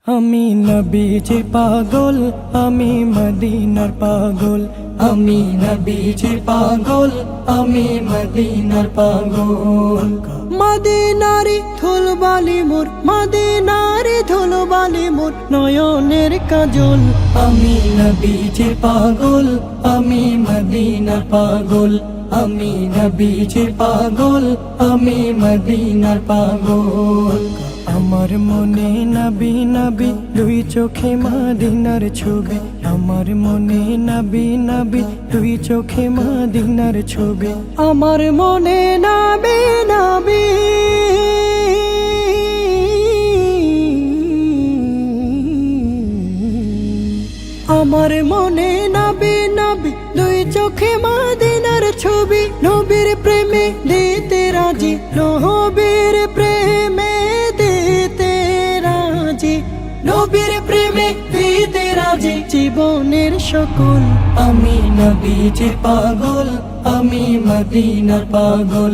আমি নবীজির পাগল, আমি মদিনার পাগল। আমি নবীজির পাগল, আমি মদিনার পাগল। মদিনারি ধুলবালি মোর, মদিনারি ধুলবালি মোর নয়নের কাজল। আমি নবীজির পাগল, আমি মদিনার পাগল। আমি নবীজির পাগল, আমি মদিনার পাগল। আমার মনে নবী নবী দুই চোখে মদিনার ছবি। আমার মনে নবী নবী দুই চোখে মদিনার ছবি। আমার মনে নবী নবী আমার মনে নবী নবী দুই চোখে মদিনার ছবি। নবীর প্রেমে দিতে রাজি, নবীর প্রেমে দিতে রাজি, নবীর প্রেমে দিতে রাজি জীবনের সকল। আমি নবীজির পাগল, আমি মদিনার পাগল।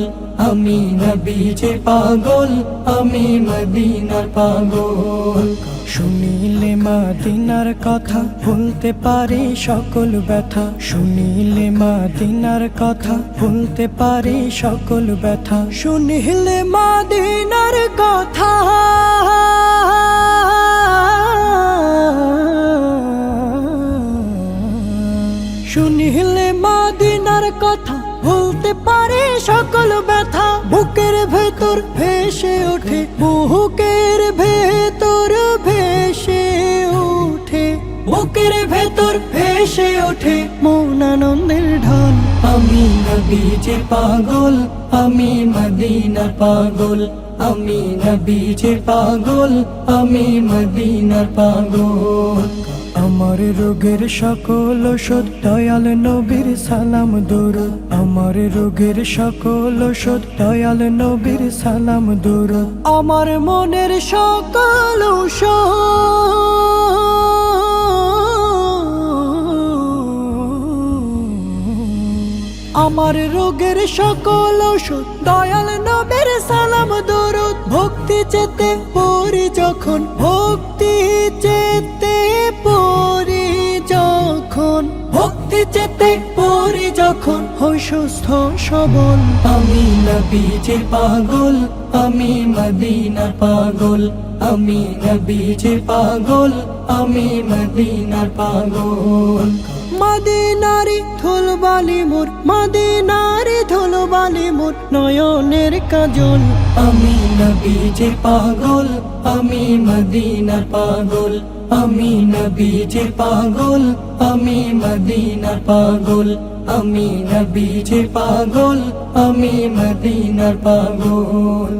আমি নবীজির পাগল, আমি মদিনার পাগল। শুনিলে মদিনার কথা ভুলতে পারি সকল ব্যথা। শুনিলে মদিনার কথা ভুলতে পারি সকল ব্যথা। শুনিলে মদিনার কথা শুনিলে মদিনার কথা ভুলতে পারে সকল ব্যথা। বুকের ভেতর ভেসে ওঠে, বুকের ভেতর ভেসে ওঠে, বুকের ভেতর ভেসে ওঠে মন আনন্দের ঢল। আমি নবীজির পাগল, আমি মদিনার পাগল। আমি নবীজির পাগল, আমি মদিনার পাগল। আমার রোগের সকল ওষুধ দয়াল নবীর সালাম দরুদ। আমার রোগের সকল ওষুধ দয়াল নবীর সালাম দরুদ। আমার মনের সকল আমার রোগের সকল ওষুধ দয়াল নবীর সালাম দরুদ। ভক্তি চেতে পড়ি যখন, ভক্তি চেতে পড়ি যখন, ভক্তি চেতে পড়ি যখন হই সুস্থ সবল। আমি নবীজির পাগল, আমি মদিনার পাগল। আমি নবীজির পাগল, আমি মদিনার পাগল। মদিনারি ধুলবালি মোর, মদিনারি ধুলবালি মোর নয়নের কাজল। আমি নবীজির পাগল, আমি মদিনার পাগল। আমি নবীজির পাগল, আমি মদিনার পাগল। আমি নবীজির পাগল, আমি মদিনার পাগল।